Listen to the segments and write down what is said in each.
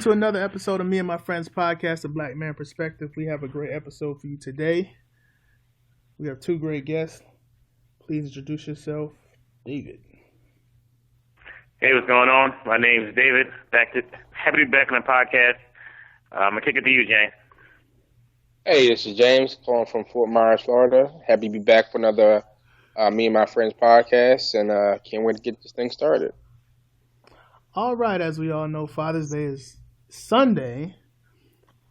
to another episode of Me and My Friends Podcast, The Black Man Perspective. We have a great episode for you today. We have two great guests. Please introduce yourself. David. Hey, what's going on? My name is David. Happy to be back on the podcast. I'm going to kick it to you, James. Hey, this is James, calling from Fort Myers, Florida. Happy to be back for another Me and My Friends podcast, and can't wait to get this thing started. All right, as we all know, Father's Day is Sunday,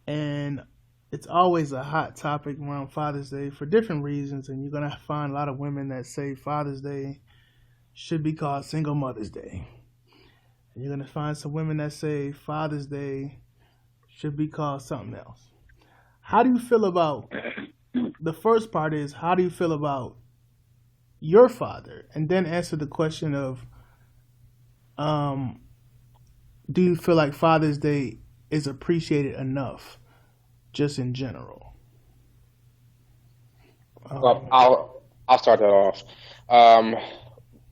and it's always a hot topic around Father's Day for different reasons, and you're going to find a lot of women that say Father's Day should be called Single Mother's Day. And you're going to find some women that say Father's Day should be called something else. How do you feel about, the first part is, how do you feel about your father? And then answer the question of, do you feel like Father's Day is appreciated enough, just in general? Well, I'll start that off.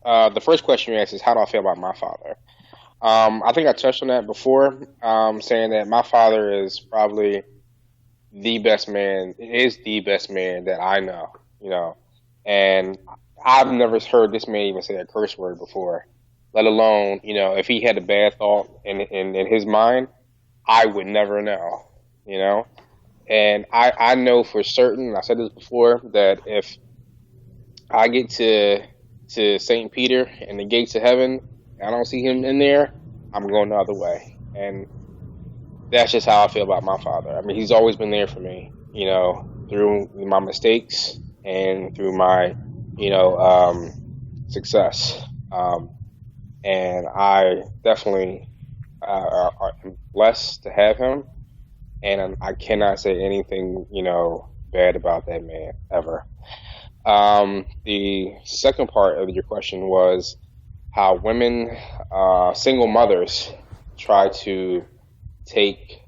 The first question you asked is, how do I feel about my father? I think I touched on that before, saying that my father is probably the best man that I know, and I've never heard this man even say a curse word before. Let alone, if he had a bad thought in his mind, I would never know, And I know for certain, I said this before, that if I get to St. Peter and the gates of heaven, I don't see him in there, I'm going the other way. And that's just how I feel about my father. I mean, he's always been there for me, through my mistakes and through my, success. And I definitely am blessed to have him, and I cannot say anything, bad about that man ever. The second part of your question was how women, single mothers, try to take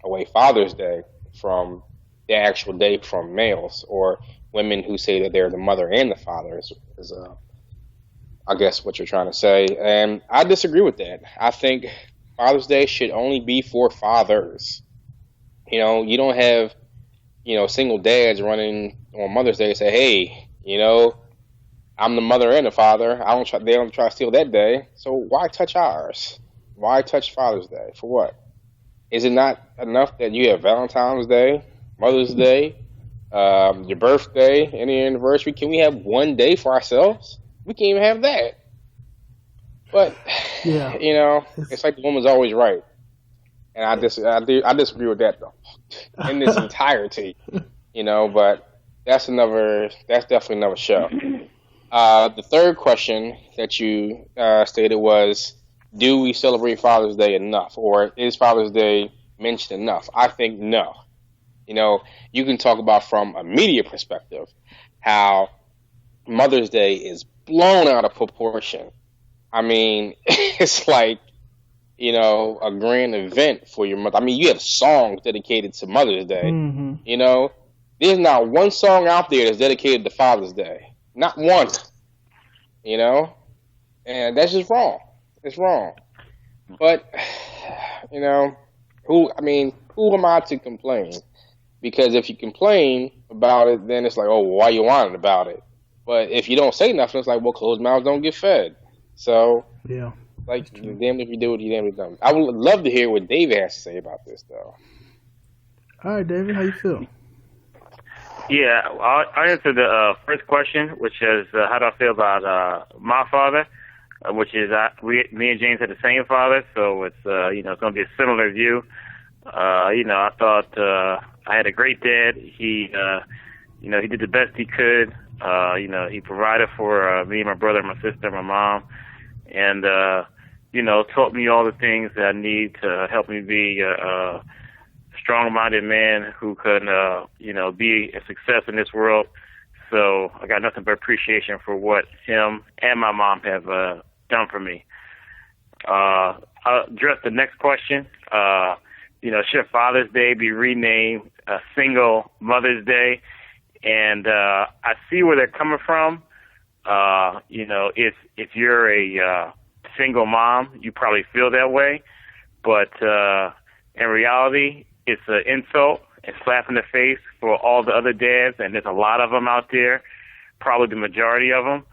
away Father's Day from the actual day from males, or women who say that they're the mother and the father is I guess what you're trying to say. And I disagree with that. I think Father's Day should only be for fathers. You don't have, single dads running on Mother's Day and say, hey, I'm the mother and the father. They don't try to steal that day. So why touch ours? Why touch Father's Day? For what? Is it not enough that you have Valentine's Day, Mother's Day, your birthday, and your anniversary? Can we have one day for ourselves? We can't even have that. But, yeah, it's like the woman's always right. And I disagree with that, though, in this entirety, but that's definitely another show. The third question that you stated was, do we celebrate Father's Day enough, or is Father's Day mentioned enough? I think no. You can talk about from a media perspective how Mother's Day is blown out of proportion. I mean, it's like, a grand event for your mother. I mean, you have songs dedicated to Mother's Day. Mm-hmm. There's not one song out there that's dedicated to Father's Day. Not one. And that's just wrong. It's wrong. But, who am I to complain? Because if you complain about it, then it's like, oh, why you whining about it? But if you don't say nothing, it's like, well, closed mouths don't get fed. So, yeah, you're damned if you do it, you're damned if you don't. I would love to hear what David has to say about this, though. All right, David, how you feel? Yeah, I'll answer the first question, which is how do I feel about my father, which is me and James had the same father, so it's it's going to be a similar view. I thought I had a great dad. He did the best he could. He provided for me, my brother, my sister, my mom, and taught me all the things that I need to help me be a strong-minded man who can, be a success in this world. So I got nothing but appreciation for what him and my mom have done for me. I'll address the next question. Should Father's Day be renamed Single Mother's Day? And I see where they're coming from. If you're a single mom, you probably feel that way. but in reality, it's an insult and slap in the face for all the other dads, and there's a lot of them out there, probably the majority of them,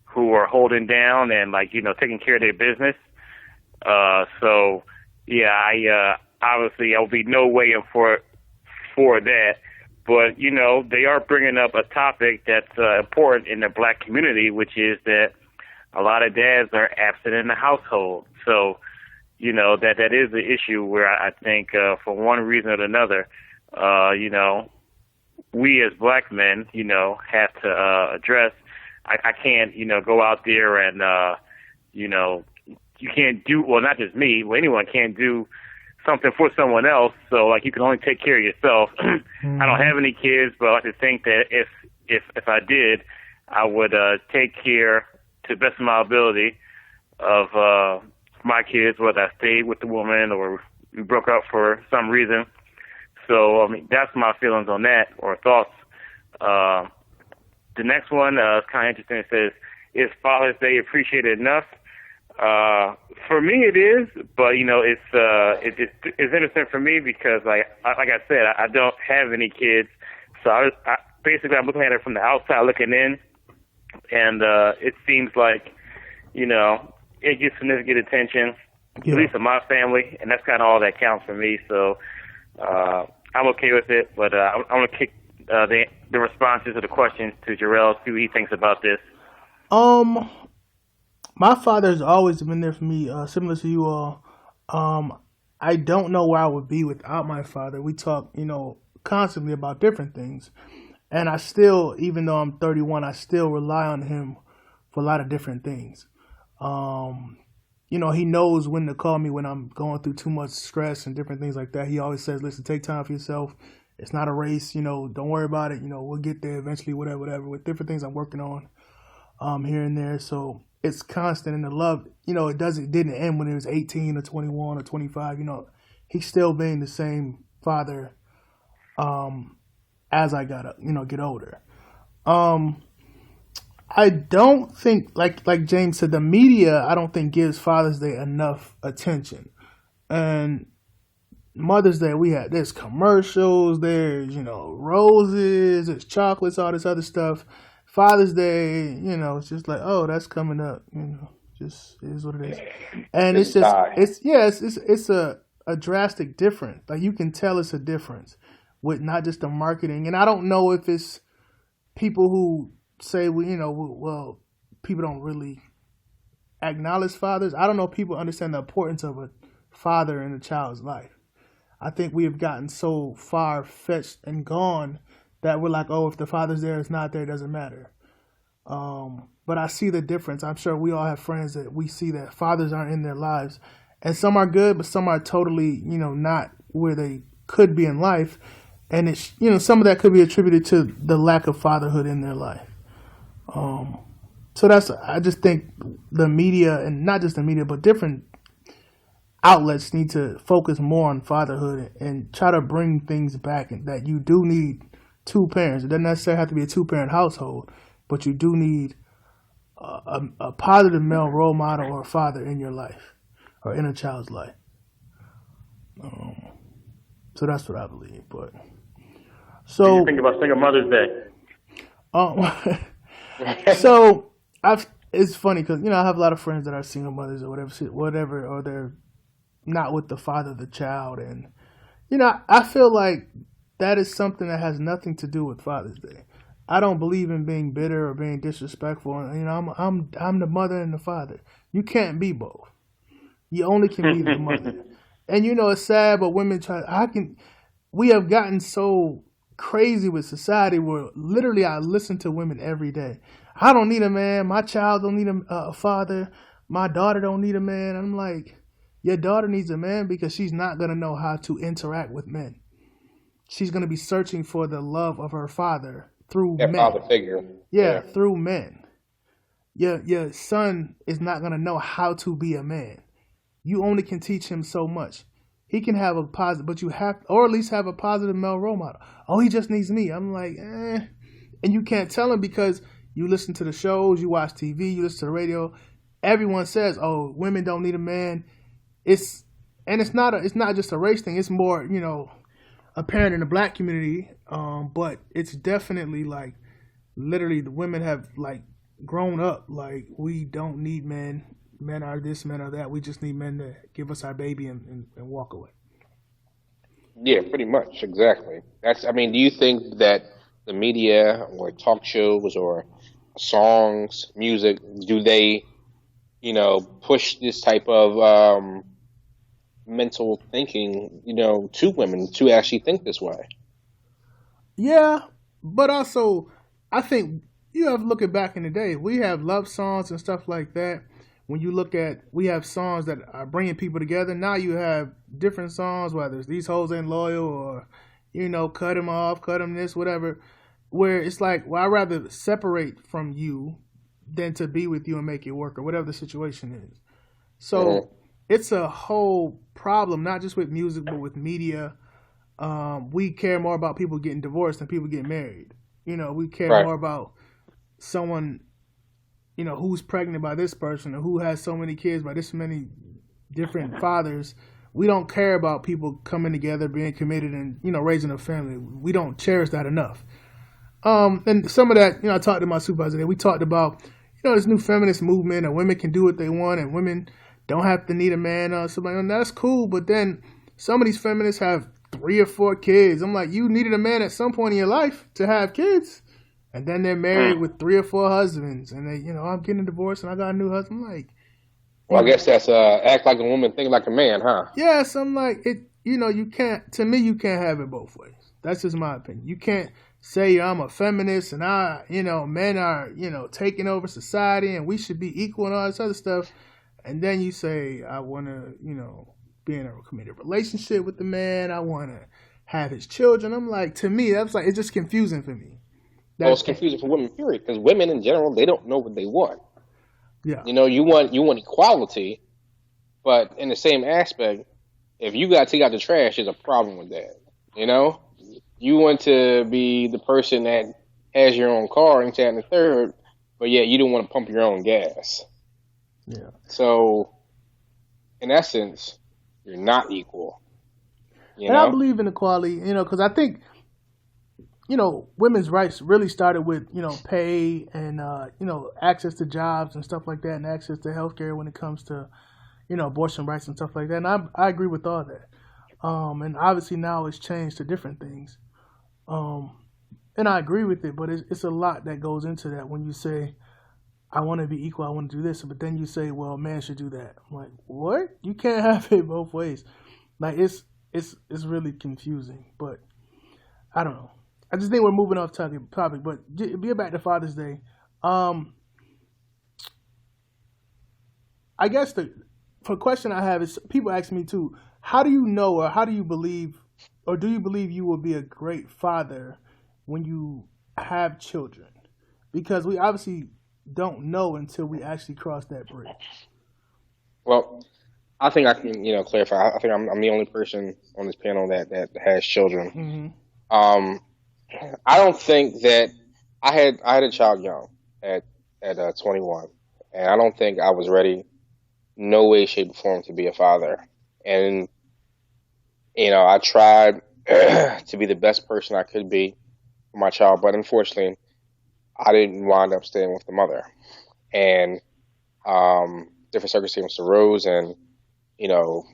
who are holding down and taking care of their business. So yeah, I obviously I'll be no way in for that, but they are bringing up a topic that's important in the black community, which is that a lot of dads are absent in the household. So that is the issue where I think for one reason or another, we as black men, have to address. I can't, go out there and, you can't do, well, not just me, well, anyone can't do something for someone else. So, you can only take care of yourself. I don't have any kids, but I like to think that if I did, I would take care to the best of my ability of my kids, whether I stayed with the woman or we broke up for some reason. So, that's my feelings on that, or thoughts. The next one is kind of interesting. It says, is Father's Day appreciated enough? For me, it is, but it's interesting for me because, like I said, I don't have any kids, so basically I'm looking at it from the outside looking in, and it seems like it gets significant attention, at least in my family, and that's kind of all that counts for me. So I'm okay with it, but I want to kick the responses to the questions to Jarrell, see what he thinks about this. My father's always been there for me, similar to you all. I don't know where I would be without my father. We talk, constantly about different things. And I still, even though I'm 31, I still rely on him for a lot of different things. He knows when to call me when I'm going through too much stress and different things like that. He always says, listen, take time for yourself. It's not a race, don't worry about it. We'll get there eventually, whatever, with different things I'm working on here and there. So it's constant, and the love, it didn't end when he was 18 or 21 or 25. He's still being the same father as I get older. I don't think, like James said, the media, I don't think gives Father's Day enough attention. And Mother's Day, there's commercials, there's, roses, there's chocolates, all this other stuff. Father's Day, it's just like, oh, that's coming up, just is what it is. And it's a drastic difference. Like, you can tell it's a difference with not just the marketing. And I don't know if it's people who say, well, people don't really acknowledge fathers. I don't know if people understand the importance of a father in a child's life. I think we have gotten so far-fetched and gone that we're like, oh, if the father's there, it's not there, it doesn't matter. But I see the difference. I'm sure we all have friends that we see that fathers aren't in their lives. And some are good, but some are totally, not where they could be in life. And it's, some of that could be attributed to the lack of fatherhood in their life. So I just think the media, and not just the media, but different outlets need to focus more on fatherhood and try to bring things back, and that you do need two parents. It doesn't necessarily have to be a two-parent household, but you do need a positive male role model or father in your life or in a child's life. So that's what I believe. But so, what do you think about Single Mother's Day? So it's funny because I have a lot of friends that are single mothers or whatever, or they're not with the father of the child, and I feel like that is something that has nothing to do with Father's Day. I don't believe in being bitter or being disrespectful. I'm the mother and the father. You can't be both. You only can be the mother. And it's sad, but women we have gotten so crazy with society where literally I listen to women every day. I don't need a man. My child don't need a father. My daughter don't need a man. I'm like, your daughter needs a man because she's not going to know how to interact with men. She's going to be searching for the love of her father through men. Father figure. Yeah, through men. Your son is not going to know how to be a man. You only can teach him so much. He can have a positive, but you have, or at least have a positive male role model. Oh, he just needs me. I'm like, And you can't tell him because you listen to the shows, you watch TV, you listen to the radio. Everyone says, oh, women don't need a man. and it's not just a race thing. It's more, apparent in the black community. But it's definitely like literally the women have like grown up. Like we don't need men. Men are this, men are that. We just need men to give us our baby and walk away. Yeah, pretty much, exactly. I mean, do you think that the media or talk shows or songs, music, do they, push this type of mental thinking, to women to actually think this way? Yeah, but also I think you have to look at back in the day. We have love songs and stuff like that. When you look at, we have songs that are bringing people together. Now you have different songs, whether it's These Hoes Ain't Loyal or, Cut Him Off, Cut Him This, whatever, where it's like, well, I'd rather separate from you than to be with you and make it work or whatever the situation is. So it's a whole problem, not just with music, but with media. We care more about people getting divorced than people getting married. We care more about someone, who's pregnant by this person or who has so many kids by this many different fathers. We don't care about people coming together, being committed, and raising a family. We don't cherish that enough. And some of that, I talked to my supervisor today. We talked about, this new feminist movement, and women can do what they want, and women don't have to need a man or something. And that's cool, but then some of these feminists have 3 or 4 kids. I'm like, you needed a man at some point in your life to have kids. And then they're married with 3 or 4 husbands, and they, I'm getting a divorce, and I got a new husband. I'm like, well, I guess that's act like a woman, think like a man, huh? Yes, I'm like it. You can't. To me, you can't have it both ways. That's just my opinion. You can't say I'm a feminist and men are taking over society and we should be equal and all this other stuff, and then you say I want to be in a committed relationship with the man. I want to have his children. I'm like, to me, that's like, it's just confusing for me. Well, it's confusing for women, period, because women in general, they don't know what they want. Yeah. You want equality, but in the same aspect, if you got to take out the trash, there's a problem with that. You want to be the person that has your own car and that and the third, but yet you don't want to pump your own gas. Yeah. So, in essence, you're not equal. I believe in equality, because I think, women's rights really started with, pay and, access to jobs and stuff like that, and access to healthcare when it comes to, abortion rights and stuff like that. And I agree with all that. And obviously now it's changed to different things. And I agree with it, but it's a lot that goes into that when you say, I want to be equal, I want to do this, but then you say, well, man should do that. I'm like, what? You can't have it both ways. Like, it's really confusing, but I don't know. I just think we're moving off topic, but get back to Father's Day. I guess the question I have is, people ask me too, how do you know, or how do you believe, or do you believe you will be a great father when you have children? Because we obviously don't know until we actually cross that bridge. Well, I think I can, clarify. I think I'm the only person on this panel that has children. Mm-hmm. I don't think that I had a child young at 21, and I don't think I was ready, no way, shape, or form, to be a father. And I tried to be the best person I could be for my child, but unfortunately, I didn't wind up staying with the mother. And different circumstances arose, and of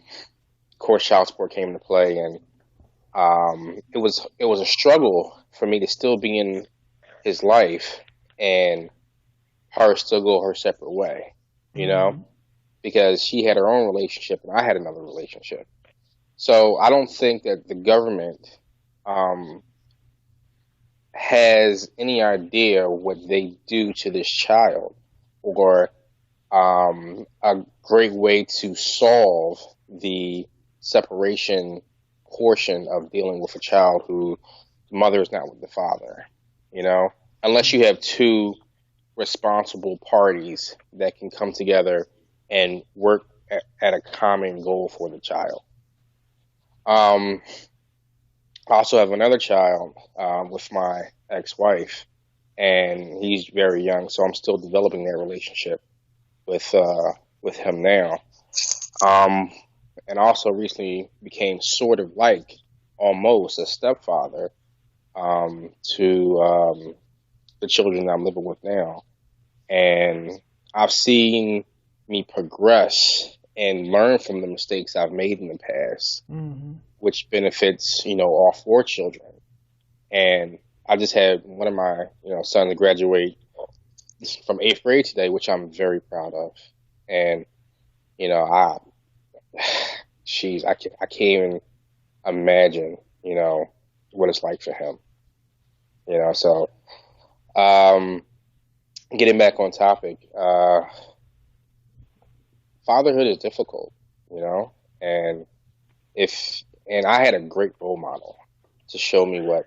course, child support came into play, and it was a struggle for me to still be in his life and her still go her separate way, because she had her own relationship and I had another relationship. So I don't think that the government has any idea what they do to this child, or a great way to solve the separation portion of dealing with a child who the mother is not with the father, unless you have two responsible parties that can come together and work at a common goal for the child. I also have another child with my ex-wife, and he's very young, so I'm still developing that relationship with him now. and also recently became sort of like almost a stepfather to the children that I'm living with now. And I've seen me progress and learn from the mistakes I've made in the past, which benefits, all four children. And I just had one of my, sons graduate from 8th grade today, which I'm very proud of. And, I can't even imagine, what it's like for him, so, getting back on topic, fatherhood is difficult, and I had a great role model to show me what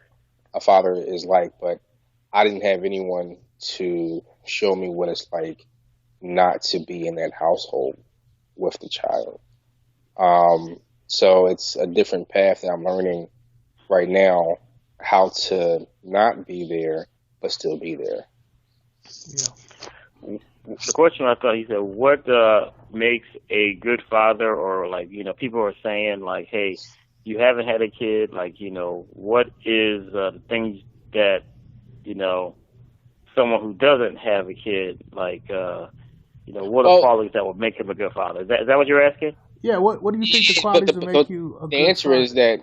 a father is like, but I didn't have anyone to show me what it's like not to be in that household with the child. So it's a different path that I'm learning right now, how to not be there, but still be there. Yeah. The question I thought, he said, what makes a good father, or people are saying hey, you haven't had a kid, what is the things that, someone who doesn't have a kid, what are qualities that would make him a good father? Is that what you're asking? Yeah, what do you think the qualities that make you a good father? The answer is that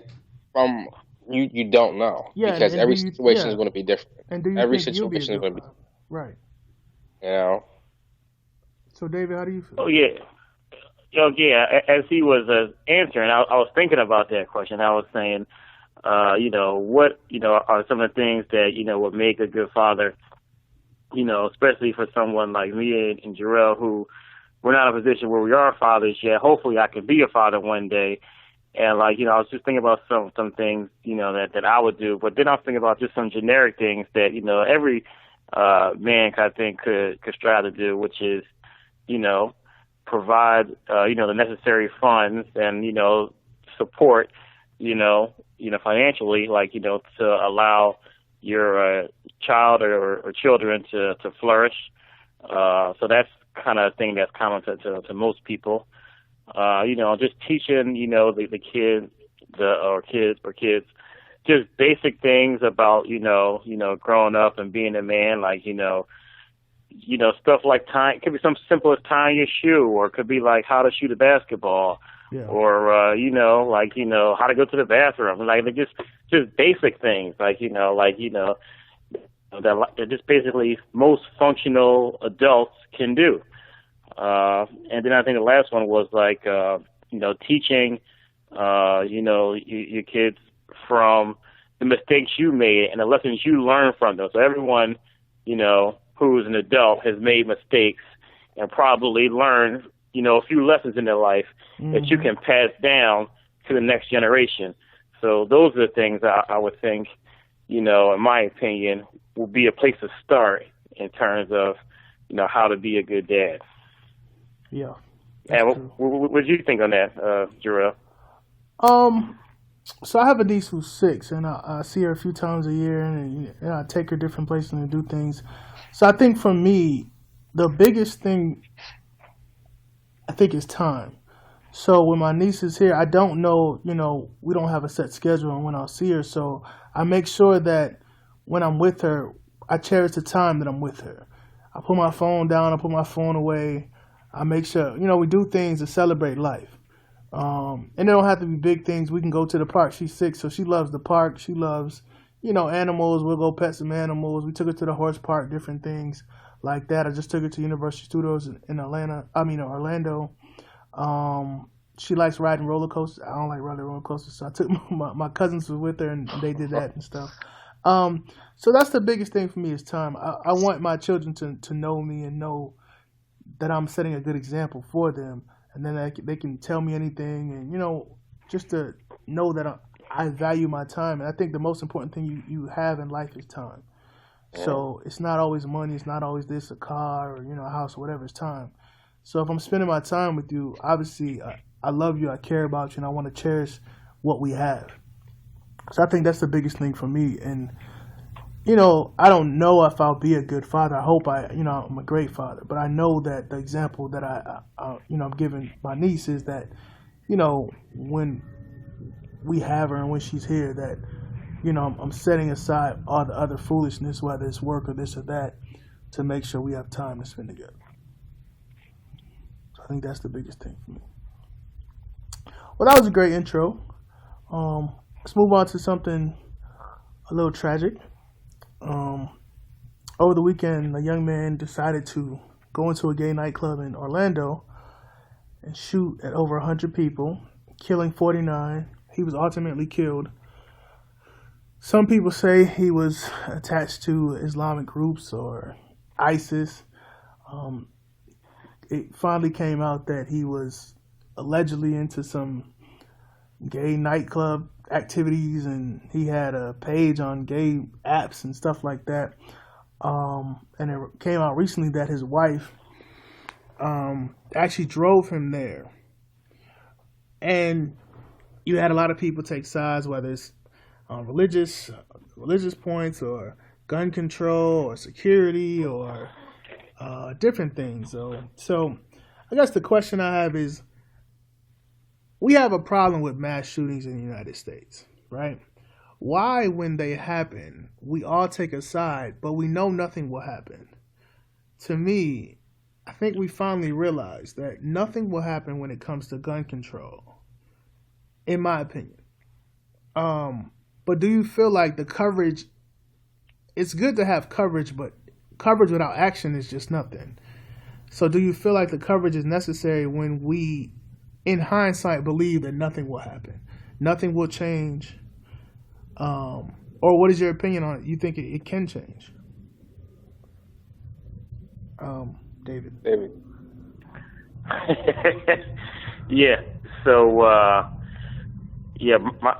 from you don't know, because every situation is going to be different. And do you every think situation is going to be right? So David, how do you feel? Oh yeah. As he was answering, I was thinking about that question. I was saying, what are some of the things that would make a good father, especially for someone like me and Jarrell, who we're not in a position where we are fathers yet. Hopefully I can be a father one day. And I was just thinking about some things, that I would do. But then I was thinking about just some generic things that, every man I think could strive to do, which is, provide, the necessary funds and, support, financially, to allow your child or children to flourish. So that's kind of thing that's common to most people. Just teaching, the kids, kids, just basic things about, growing up and being a man, stuff like tying, it could be something simple as tying your shoe, or it could be like how to shoot a basketball, or, how to go to the bathroom, just basic things, that just basically most functional adults can do. And then I think the last one was teaching, your kids from the mistakes you made and the lessons you learned from them. So everyone, who's an adult has made mistakes and probably learned, a few lessons in their life that you can pass down to the next generation. So those are the things I would think, in my opinion, will be a place to start in terms of, how to be a good dad. Yeah. And what do you think on that, Jarrell? So I have a niece who's 6, and I see her a few times a year, and I take her different places and do things. So I think for me, the biggest thing, I think, is time. So when my niece is here, I don't know, we don't have a set schedule on when I'll see her. So I make sure that when I'm with her, I cherish the time that I'm with her. I put my phone down, I put my phone away. I make sure, we do things to celebrate life. And they don't have to be big things. We can go to the park. She's 6, so she loves the park. She loves, animals. We'll go pet some animals. We took her to the horse park, different things like that. I just took her to Universal Studios in Orlando. She likes riding roller coasters. I don't like riding roller coasters, so I took my cousins was with her, and they did that and stuff. So that's the biggest thing for me is time. I want my children to know me and know that I'm setting a good example for them, and then they can tell me anything, and just to know that I value my time. And I think the most important thing you have in life is time. So it's not always money, it's not always this, a car, or a house, or whatever. It's time. So if I'm spending my time with you, obviously I love you, I care about you, and I want to cherish what we have. So I think that's the biggest thing for me. And I don't know if I'll be a good father. I hope I'm a great father. But I know that the example that I'm giving my niece is that when we have her and when she's here, that I'm setting aside all the other foolishness, whether it's work or this or that, to make sure we have time to spend together. So I think that's the biggest thing for me. Well, that was a great intro. Let's move on to something a little tragic. Over the weekend, a young man decided to go into a gay nightclub in Orlando and shoot at over 100 people, killing 49. He was ultimately killed. Some people say he was attached to Islamic groups or ISIS. It finally came out that he was allegedly into some gay nightclub activities, and he had a page on gay apps and stuff like that. And it came out recently that his wife actually drove him there. And you had a lot of people take sides, whether it's religious points or gun control or security or different things. So I guess the question I have is, we have a problem with mass shootings in the United States, right? Why, when they happen, we all take a side, but we know nothing will happen? To me, I think we finally realized that nothing will happen when it comes to gun control, in my opinion. But do you feel like the coverage, it's good to have coverage, but coverage without action is just nothing. So do you feel like the coverage is necessary when we, in hindsight, believe that nothing will happen? Nothing will change? Or what is your opinion on it? You think it can change? David. Yeah. So,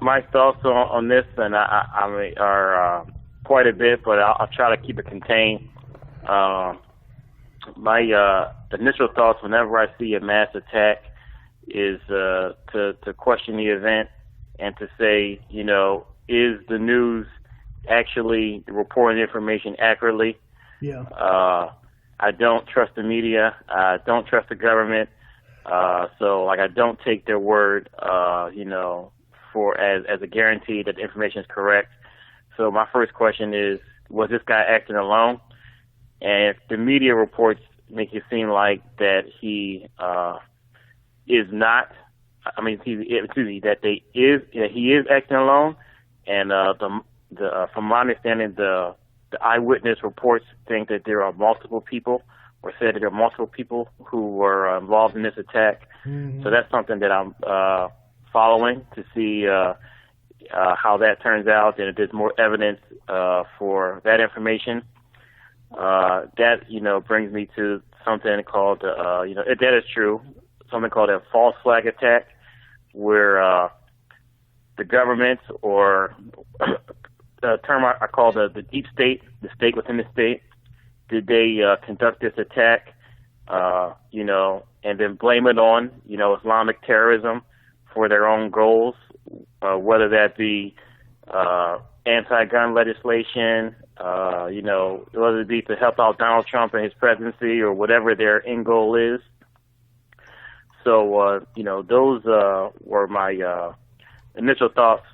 my thoughts on this, and I mean, are quite a bit, but I'll try to keep it contained. My initial thoughts whenever I see a mass attack is to question the event and to say, is the news actually reporting information accurately? Yeah. I don't trust the media. I don't trust the government. So I don't take their word, for as a guarantee that the information is correct. So my first question is, was this guy acting alone? And if the media reports make it seem like that he is not, that he is acting alone, and from my understanding, the eyewitness reports think that there are multiple people, or said that there are multiple people who were involved in this attack. Mm-hmm. So that's something that I'm following to see how that turns out, and if there's more evidence for that information. That brings me to something called if that is true, something called a false flag attack, where the government, or the term I call the deep state, the state within the state, did they conduct this attack, and then blame it on Islamic terrorism for their own goals, whether that be anti-gun legislation, whether it be to help out Donald Trump and his presidency, or whatever their end goal is. So, those were my initial thoughts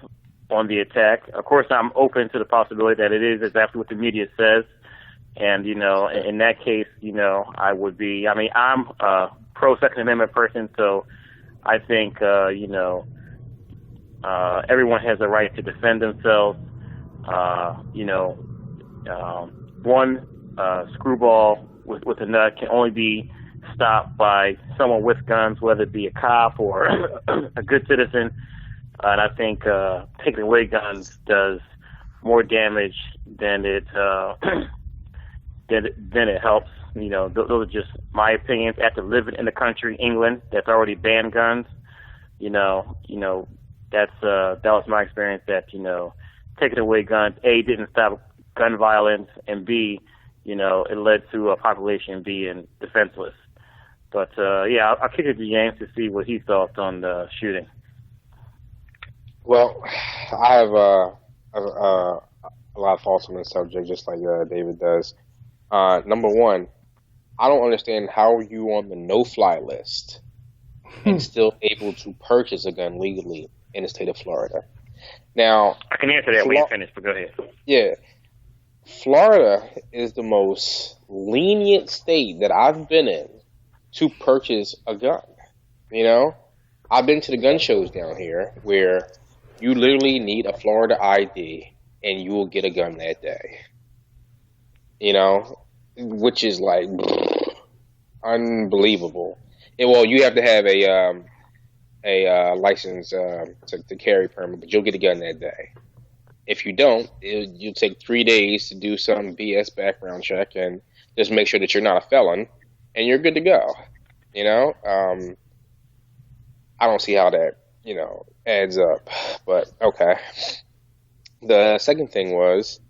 on the attack. Of course, I'm open to the possibility that it is exactly what the media says. And, in that case, I would be, I'm a pro-Second Amendment person, so I think, everyone has a right to defend themselves. One screwball with a nut can only be stopped by someone with guns, whether it be a cop or a good citizen. And I think taking away guns does more damage than it helps. Those are just my opinions. After living in the country, England, that's already banned guns. That was my experience. That taking away guns, A, didn't stop gun violence, and B, it led to a population being defenseless. But I'll kick it to James to see what he thought on the shooting. Well, I have a lot of thoughts on this subject, just like David does. Number one, I don't understand how are you on the no-fly list and still able to purchase a gun legally in the state of Florida. Now, I can answer that when you finish, but go ahead. Yeah. Florida is the most lenient state that I've been in to purchase a gun. You know, I've been to the gun shows down here where you literally need a Florida ID and you will get a gun that day. You know, which is like unbelievable. And, well, you have to have a license to carry permit, but you'll get a gun that day. If you don't, you'll take 3 days to do some BS background check and just make sure that you're not a felon, and you're good to go. You know, I don't see how that, you know, adds up, but okay. The second thing was,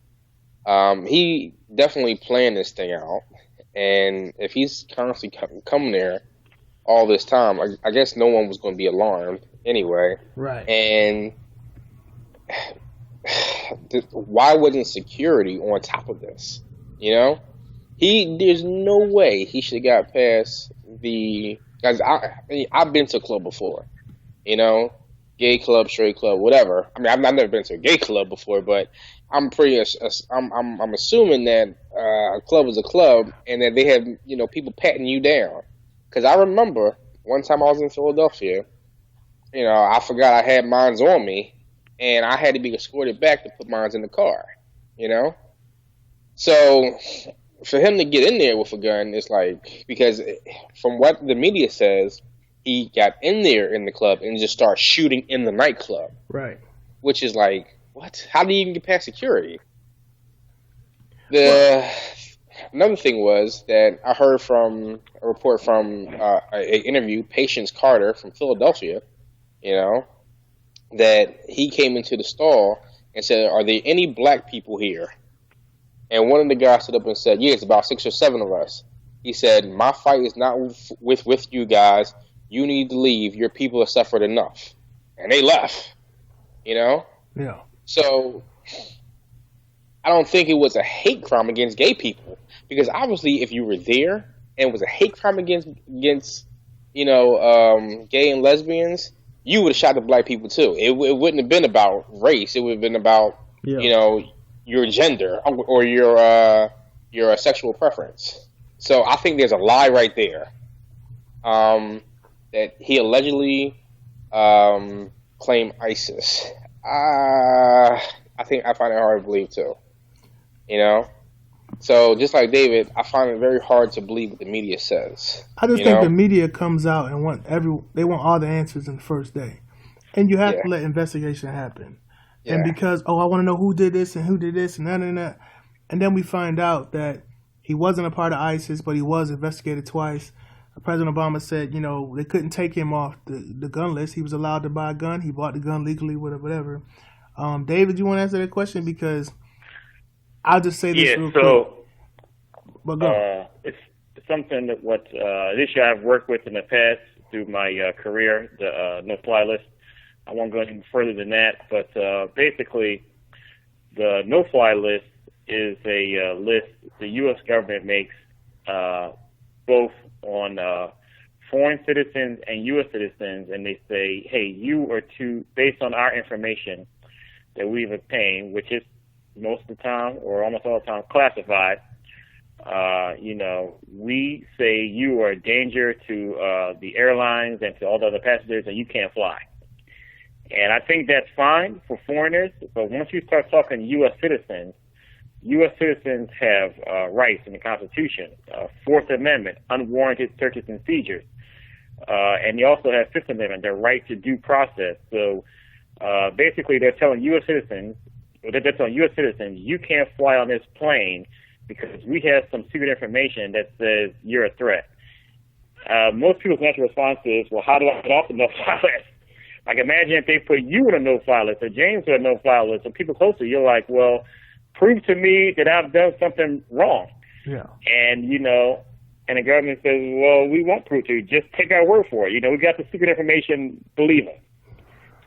he definitely planned this thing out, and if he's constantly coming there all this time, I guess no one was going to be alarmed anyway. Right. And why wasn't security on top of this? You know, there's no way he should have got past the guys. I've been to a club before, you know, gay club, straight club, whatever. I mean, I've never been to a gay club before, but I'm assuming that a club is a club and that they have, you know, people patting you down. Because I remember one time I was in Philadelphia, you know, I forgot I had mines on me, and I had to be escorted back to put mines in the car, you know? So for him to get in there with a gun, it's like, because from what the media says, he got in there in the club and just started shooting in the nightclub. Right. Which is like, what? How do you even get past security? Another thing was that I heard from a report from an interview, Patience Carter from Philadelphia, you know, that he came into the stall and said, "Are there any black people here?" And one of the guys stood up and said, "Yeah, it's about 6 or 7 of us." He said, "My fight is not with you guys. You need to leave. Your people have suffered enough." And they left, you know? Yeah. So I don't think it was a hate crime against gay people, because obviously if you were there and it was a hate crime against you know, gay and lesbians, you would have shot the black people too. It wouldn't have been about race. It would have been about, you know, your gender or your sexual preference. So I think there's a lie right there. That he allegedly claimed ISIS. I think I find it hard to believe too. You know? So just like David, I find it very hard to believe what the media says. I just think the media comes out and they want all the answers in the first day. And you have to let investigation happen. Yeah. And because, I want to know who did this and who did this and that and that. And then we find out that he wasn't a part of ISIS, but he was investigated twice. President Obama said, you know, they couldn't take him off the gun list. He was allowed to buy a gun. He bought the gun legally, whatever. David, you want to answer that question? Because I'll just say this real quick. But go. It's something that an issue I've worked with in the past through my career, the no-fly list. I won't go any further than that, but basically the no-fly list is a list the U.S. government makes both on foreign citizens and U.S. citizens, and they say, hey, you are based on our information that we've obtained, which is most of the time or almost all the time classified, you know, we say you are a danger to the airlines and to all the other passengers and you can't fly. And I think that's fine for foreigners, but once you start talking U.S. citizens have rights in the Constitution, Fourth Amendment, unwarranted searches and seizures, and you also have Fifth Amendment, the right to due process. So basically, they're telling U.S. citizens, you can't fly on this plane because we have some secret information that says you're a threat. Most people's natural response is, well, how do I get off the no-fly list? Like, imagine if they put you in a no-fly list or James in a no-fly list, or people close to you, you're like, well, prove to me that I've done something wrong. Yeah. And, you know, and the government says, well, we won't prove to you. Just take our word for it. You know, we got the secret information, believe us.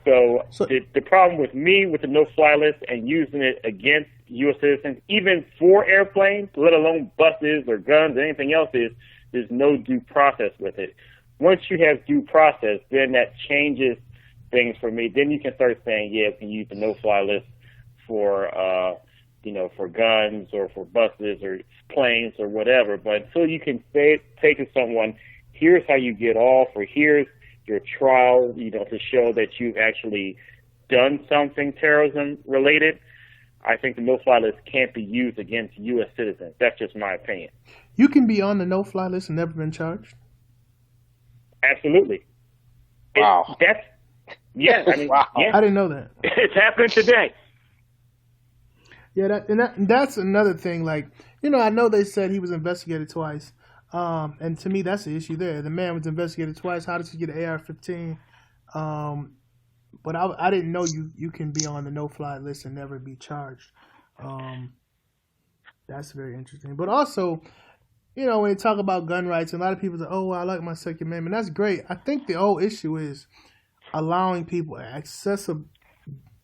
So the problem with me with the no-fly list and using it against U.S. citizens, even for airplanes, let alone buses or guns or anything else, is there's no due process with it. once you have due process, then that changes things for me. Then you can start saying, yeah, you can use the no-fly list for, for guns or for buses or planes or whatever. But until you can say to someone, here's how you get off, or here's your trial, to show that you've actually done something terrorism related, I think the no-fly list can't be used against U.S. citizens. That's just my opinion. You can be on the no-fly list and never been charged? Absolutely. Wow. Wow. Yeah. I didn't know that. It's happening today. Yeah, that's another thing. Like, I know they said he was investigated twice. And to me, that's the issue there. The man was investigated twice. How did he get an AR-15? But I didn't know you can be on the no-fly list and never be charged. That's very interesting. But also, when you talk about gun rights, a lot of people say, oh, well, I like my Second Amendment. That's great. I think the whole issue is allowing people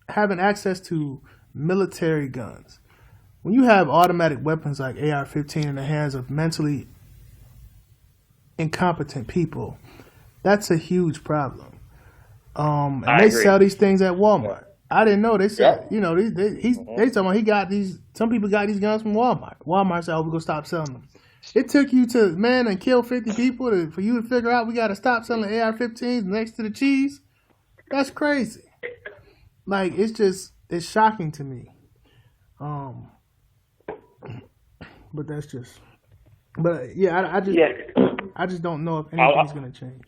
having access to military guns. When you have automatic weapons like AR-15 in the hands of mentally incompetent people, that's a huge problem. And they agree. sell these things at Walmart. I didn't know. They said, they talking about he got these. Some people got these guns from Walmart. Walmart said, "Oh, we're gonna stop selling them." It took you to and kill 50 people for you to figure out we got to stop selling AR-15s next to the cheese. That's crazy. Like, it's shocking to me. But that's just. But yeah, I just don't know if anything's gonna change.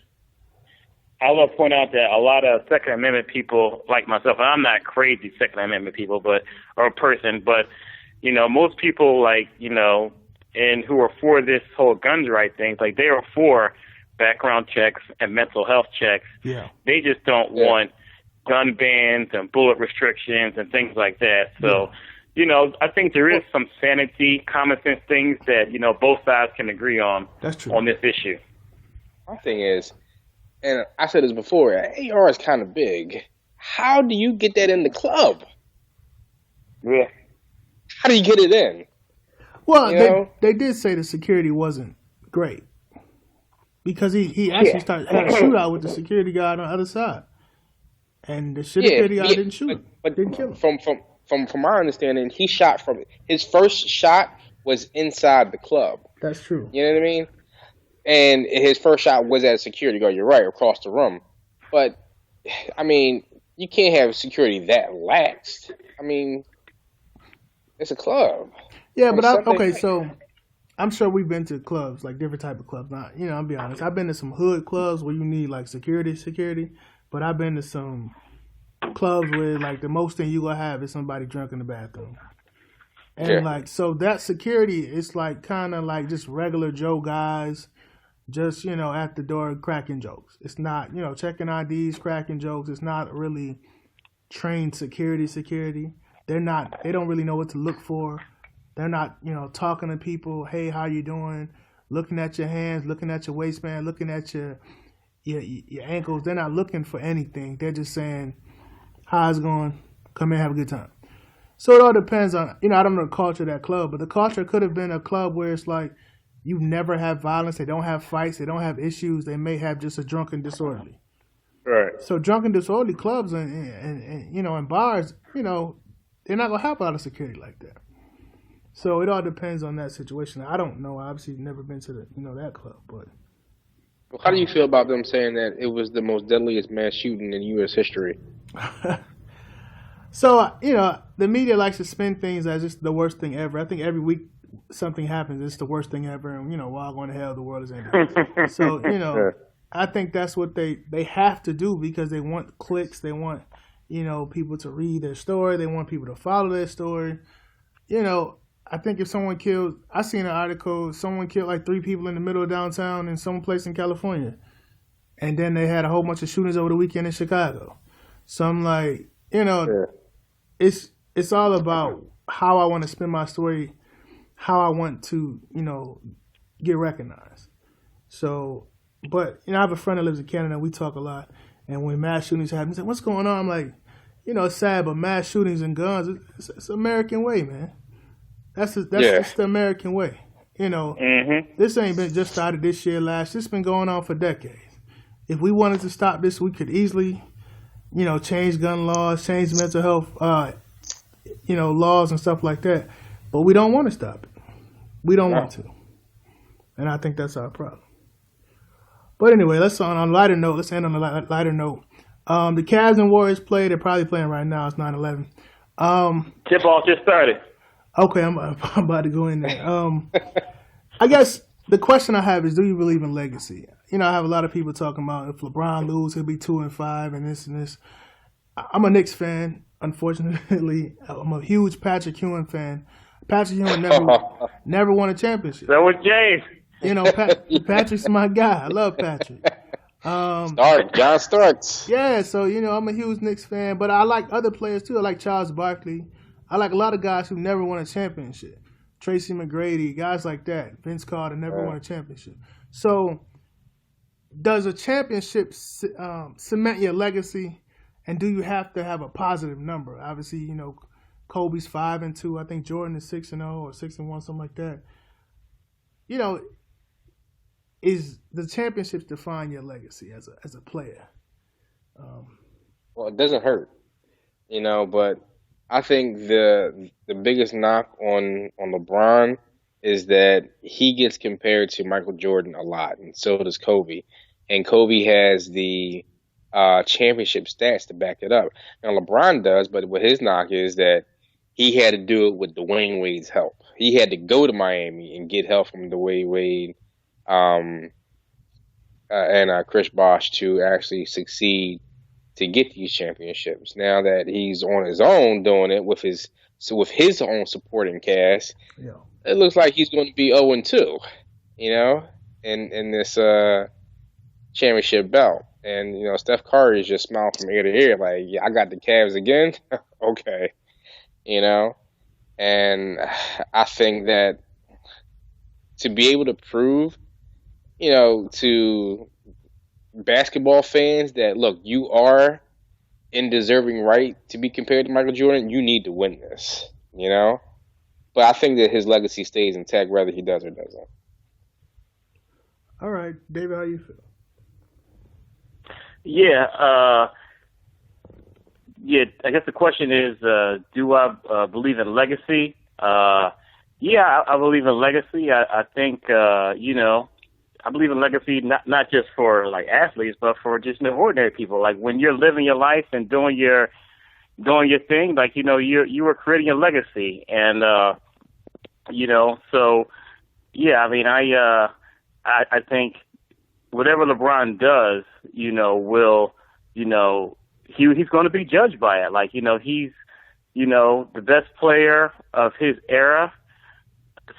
I will point out that a lot of Second Amendment people like myself, and I'm not crazy Second Amendment people, but most people and who are for this whole guns rights thing, like they are for background checks and mental health checks. Yeah. They just don't want gun bans and bullet restrictions and things like that. So, I think there is some sanity, common sense things that, both sides can agree on. That's true. On this issue. My thing is, and I said this before, AR is kind of big. How do you get that in the club? Yeah. How do you get it in? Well, they did say the security wasn't great because he actually had a shootout with the security guard on the other side, and the security guard didn't shoot him, but didn't kill him. From my understanding, he shot from his first shot was inside the club. That's true. You know what I mean? And his first shot was at a security guard. You're right, across the room. But I mean, you can't have security that laxed. I mean, it's a club. Yeah, but so I'm sure we've been to clubs, like different type of clubs. Now, I'll be honest. I've been to some hood clubs where you need like security, but I've been to some clubs where like the most thing you gonna have is somebody drunk in the bathroom. And so that security is like kind of like just regular Joe guys, just, at the door cracking jokes. It's not, checking IDs, cracking jokes. It's not really trained security. They don't really know what to look for. They're not, talking to people, hey, how you doing? Looking at your hands, looking at your waistband, looking at your ankles. They're not looking for anything. They're just saying, how's it going? Come in, have a good time. So it all depends on, I don't know the culture of that club, but the culture could have been a club where it's like, you never have violence. They don't have fights. They don't have issues. They may have just a drunken disorderly. Right. So drunken disorderly clubs and bars, they're not gonna have a lot of security like that. So it all depends on that situation. I don't know. I obviously never been to that club, but. Well, how do you feel about them saying that it was the most deadliest mass shooting in U.S. history? So the media likes to spin things as just the worst thing ever. I think every week something happens, it's the worst thing ever, and we're all going to hell, the world is ending. So I think that's what they have to do because they want clicks, they want people to read their story, they want people to follow their story. I think if someone killed, I seen an article, someone killed like 3 people in the middle of downtown in some place in California, and then they had a whole bunch of shootings over the weekend in Chicago. So I'm like, it's all about how I want to spin my story, how I want to, get recognized. So, but, I have a friend that lives in Canada, we talk a lot, and when mass shootings happen, he's like, what's going on? I'm like, it's sad, but mass shootings and guns, it's the American way, man. That's just the American way. This ain't been just started this year, last. It's been going on for decades. if we wanted to stop this, we could easily, change gun laws, change mental health, laws and stuff like that. But we don't want to stop it. We don't want to. And I think that's our problem. But anyway, let's on a lighter note. Let's end on a lighter note. The Cavs and Warriors play. They're probably playing right now. It's 9/11. Tip off just started. Okay, I'm about to go in there. I guess the question I have is, do you believe in legacy? I have a lot of people talking about if LeBron loses, he'll be 2-5 and this and this. I'm a Knicks fan, unfortunately. I'm a huge Patrick Ewing fan. Patrick Ewing never won a championship. So was James. Patrick's my guy. I love Patrick. John Starks. Yeah, so I'm a huge Knicks fan, but I like other players too. I like Charles Barkley. I like a lot of guys who never won a championship. Tracy McGrady, guys like that. Vince Carter never won a championship. So, does a championship cement your legacy? And do you have to have a positive number? Obviously, Kobe's 5-2. I think Jordan is 6-0 or 6-1, something like that. Is the championships define your legacy as a player? Well, it doesn't hurt, but I think the biggest knock on LeBron is that he gets compared to Michael Jordan a lot, and so does Kobe. And Kobe has the championship stats to back it up. Now LeBron does, but what his knock is that he had to do it with Dwayne Wade's help. He had to go to Miami and get help from Dwayne Wade and Chris Bosh to actually succeed to get these championships. Now that he's on his own doing it with his own supporting cast, it looks like he's going to be 0-2, in this championship belt. And Steph Curry is just smiling from ear to ear, like, yeah, I got the Cavs again. Okay, and I think that to be able to prove, to basketball fans that, look, you are in deserving right to be compared to Michael Jordan, you need to win this, But I think that his legacy stays intact whether he does or doesn't. All right. David, how you feel? Yeah, I guess the question is, do I believe in legacy? Yeah, I believe in legacy. I think, I believe in legacy not just for like athletes, but for just ordinary people. Like when you're living your life and doing your thing, like you were creating a legacy, and so yeah. I mean, I think whatever LeBron does, will he's going to be judged by it. Like he's the best player of his era,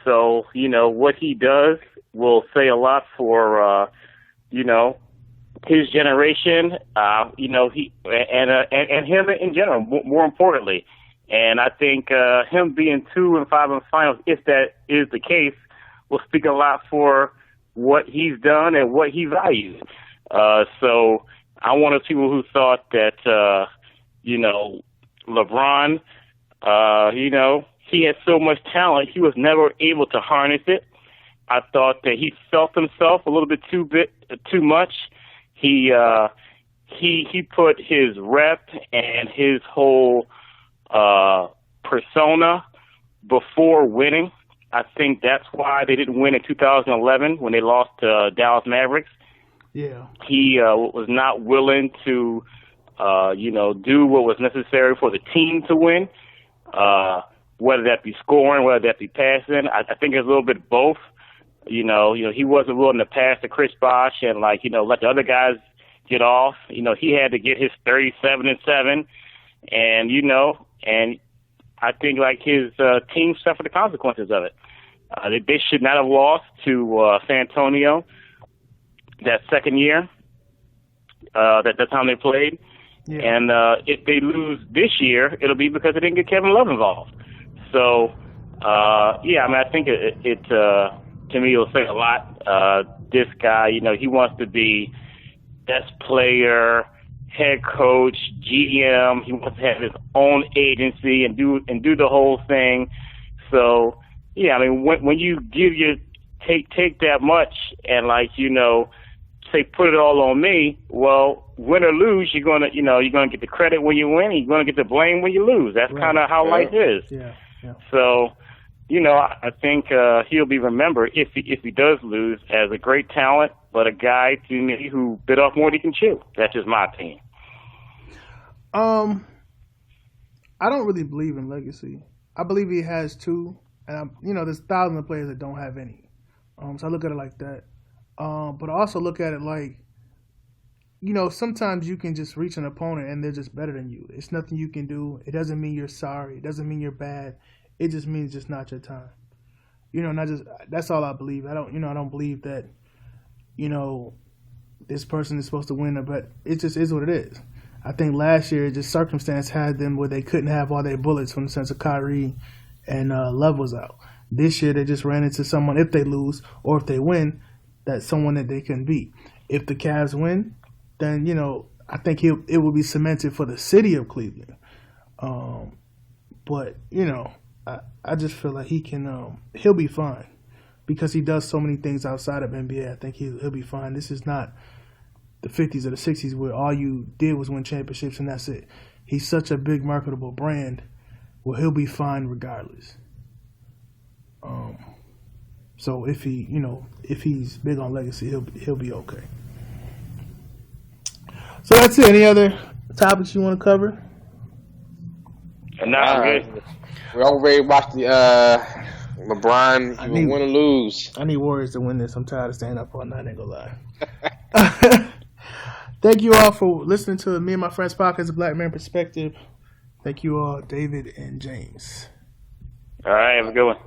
so what he does will say a lot for, his generation, he and him in general, more importantly. And I think him being 2-5 in the finals, if that is the case, will speak a lot for what he's done and what he values. So I'm one of the people who thought that, LeBron, he had so much talent, he was never able to harness it. I thought that he felt himself a little bit too much. He put his rep and his whole persona before winning. I think that's why they didn't win in 2011 when they lost to Dallas Mavericks. Yeah, he was not willing to do what was necessary for the team to win. Whether that be scoring, whether that be passing, I think it's a little bit of both. He wasn't willing to pass to Chris Bosh and let the other guys get off. He had to get his 37-7, and I think his team suffered the consequences of it. They should not have lost to San Antonio that second year. That time they played, and if they lose this year, it'll be because they didn't get Kevin Love involved. So, I think it to me, it'll say a lot. This guy, he wants to be best player, head coach, GM. He wants to have his own agency and do the whole thing. So, when you take that much and say put it all on me. Well, win or lose, you're gonna get the credit when you win, and you're gonna get the blame when you lose. That's kind of how life is. Yeah. So, I think he'll be remembered if he does lose as a great talent, but a guy to me who bit off more than he can chew. That's just my opinion. I don't really believe in legacy. I believe he has two, and there's thousands of players that don't have any. So I look at it like that. But I also look at it like, sometimes you can just reach an opponent and they're just better than you. It's nothing you can do. It doesn't mean you're sorry. It doesn't mean you're bad. It just means just not your time. That's all I believe. I don't believe that, this person is supposed to win, but it just is what it is. I think last year, just circumstance had them where they couldn't have all their bullets from the sense of Kyrie and Love was out. This year, they just ran into someone, if they lose or if they win, that's someone that they can beat. If the Cavs win, then, I think it will be cemented for the city of Cleveland. But, I just feel like he'll be fine because he does so many things outside of NBA. I think he'll be fine. This is not the 50s or the 60s where all you did was win championships and that's it. He's such a big marketable brand where he'll be fine regardless. So if he's big on legacy, he'll be okay. So that's it. Any other topics you want to cover? No, I'm good. We already watched the LeBron. You win or lose. I need Warriors to win this. I'm tired of staying up all night. I ain't gonna lie. Thank you all for listening to Me and My Friends Podcast, A Black Man Perspective. Thank you all, David and James. All right, have a good one.